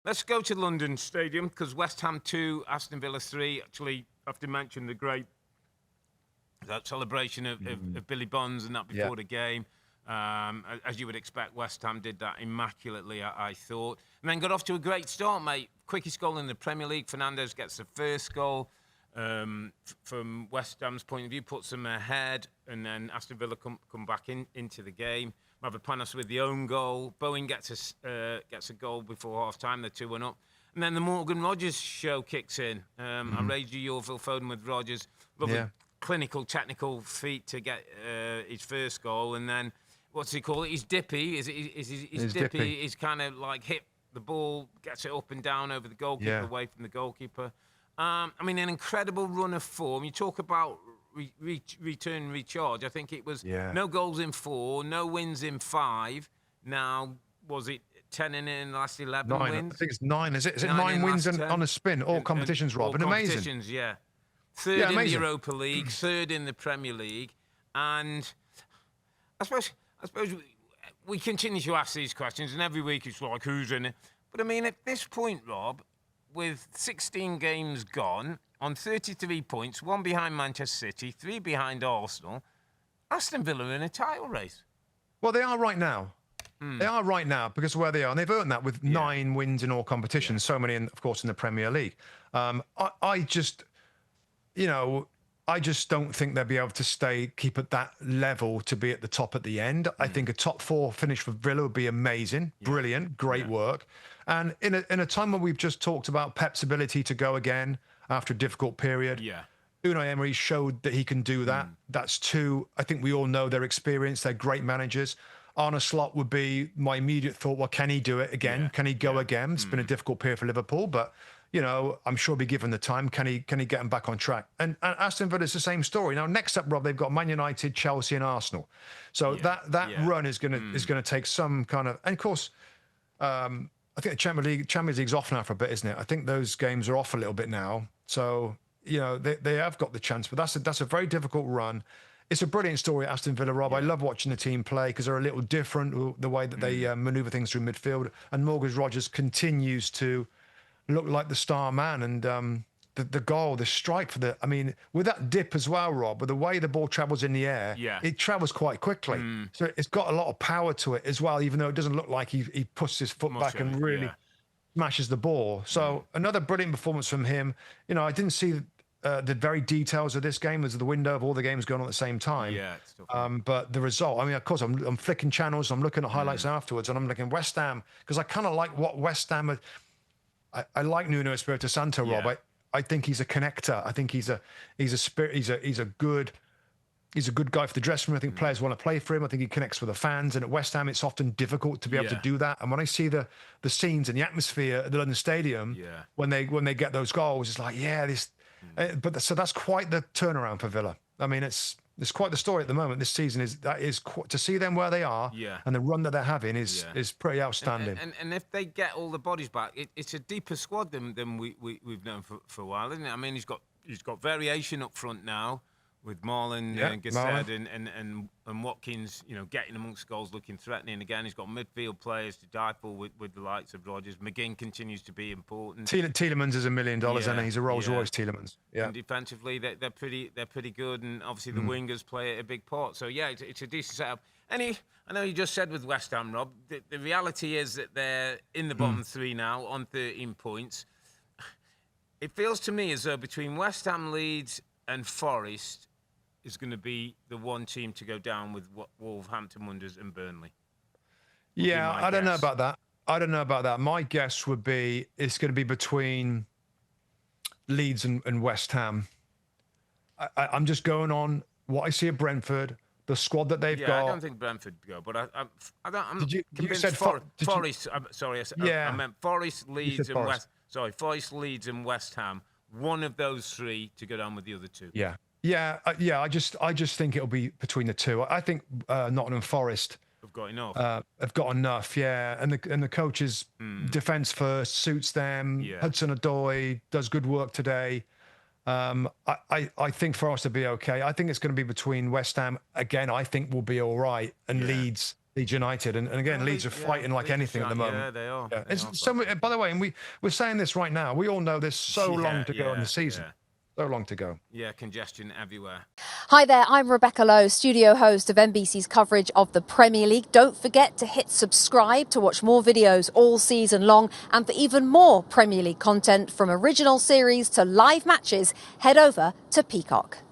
Let's go to London Stadium because West Ham 2, Aston Villa 3. Actually, I have to mention the great that celebration of Billy Bonds and that before the game. As you would expect, West Ham did that immaculately, I thought. And then got off to a great start, mate. Quickest goal in the Premier League. Fernandes gets the first goal. From West Ham's point of view, puts them ahead, and then Aston Villa come back into the game. Mavropanos with the own goal. Bowen gets a goal before half-time. They're 2-1 up. And then the Morgan Rogers show kicks in. I raised you Phil Foden with Rogers. Lovely clinical, technical feat to get his first goal. And then, what's he call it? He's dippy. He's dippy. He's kind of like hit the ball, gets it up and down over the goalkeeper, away from the goalkeeper. I mean, an incredible run of form. You talk about return, recharge. I think it was no goals in 4, no wins in 5. Now, was it 10 in the last 11 9. wins? I think it's 9. Is it 9 wins on a spin? All competitions, Rob. All amazing. Competitions, yeah. Third in the Europa League, third in the Premier League. And I suppose we continue to ask these questions, and every week it's like, who's in it? But I mean, at this point, Rob, with 16 games gone, on 33 points, 1 behind Manchester City, 3 behind Arsenal, Aston Villa are in a title race. Well, they are right now. They are right now because of where they are. And they've earned that with 9 wins in all competitions, so many, of course, in the Premier League. I just don't think they'll be able to keep at that level to be at the top at the end. I think a top 4 finish for Villa would be amazing, brilliant, great work. And in a time when we've just talked about Pep's ability to go again after a difficult period, Unai Emery showed that he can do that. That's 2. I think we all know their experience. They're great managers. Arne Slot would be my immediate thought. Well, can he do it again? Can he go again? It's been a difficult period for Liverpool, but I'm sure he'll be given the time. Can he get him back on track? And Aston Villa's the same story. Now, next up, Rob, they've got Man United, Chelsea, and Arsenal. So that run is going to take some kind of. And of course, I think the Champions League's off now for a bit, isn't it? I think those games are off a little bit now. So they have got the chance, but that's a very difficult run. It's a brilliant story, Aston Villa, Rob. I love watching the team play because they're a little different the way that they manoeuvre things through midfield. And Morgan Rogers continues to look like the star man, and the goal, the strike with that dip as well, Rob, with the way the ball travels in the air, it travels quite quickly. So it's got a lot of power to it as well, even though it doesn't look like he pushes his foot back and really smashes the ball. So another brilliant performance from him. I didn't see the very details of this game as the window of all the games going on at the same time. But the result, of course, I'm flicking channels, I'm looking at highlights afterwards, and I'm looking West Ham, because I kind of like what West Ham I like Nuno Espirito Santo, Rob. I think he's a connector. I think he's a spirit. He's a good guy for the dressing room. I think players want to play for him. I think he connects with the fans. And at West Ham, it's often difficult to be able to do that. And when I see the scenes and the atmosphere at the London Stadium when they get those goals, it's like so that's quite the turnaround for Villa. I mean, it's quite the story at the moment. This season to see them where they are and the run that they're having is pretty outstanding. And if they get all the bodies back, it's a deeper squad than we've known for a while, isn't it? I mean, he's got variation up front now with Marlon and Gassed and Watkins, getting amongst goals, looking threatening again. He's got midfield players to die for with the likes of Rogers. McGinn continues to be important. Tielemans is $1 million, and he's a Rolls Royce Tielemans. And defensively, they're pretty good, and obviously the wingers play a big part. So it's a decent setup. I know you just said with West Ham, Rob, the reality is that they're in the bottom 3 now on 13 points. It feels to me as though between West Ham, Leeds, and Forest is going to be the one team to go down with Wolverhampton Wanderers and Burnley. I don't know about that. My guess would be it's going to be between Leeds and West Ham. I'm just going on what I see at Brentford, the squad that they've got. I don't think Brentford go, but I'm Did you convinced Forest. I meant Forest, Leeds, and West. Sorry, Forest, Leeds, and West Ham. One of those 3 to go down with the other 2. I just think it'll be between the 2. I think Nottingham Forest have got enough. And the coach's defence first suits them. Hudson Odoi does good work today. I think for us to be okay. I think it's going to be between West Ham again. I think we'll be all right, and Leeds Leeds United, and again, Leeds are fighting like anything at the moment. Yeah, they are. Yeah. It's so, by the way, and we're saying this right now. We all know there's so long to go in the season. So long to go. Yeah, congestion everywhere. Hi there, I'm Rebecca Lowe, studio host of NBC's coverage of the Premier League. Don't forget to hit subscribe to watch more videos all season long. And for even more Premier League content, from original series to live matches, head over to Peacock.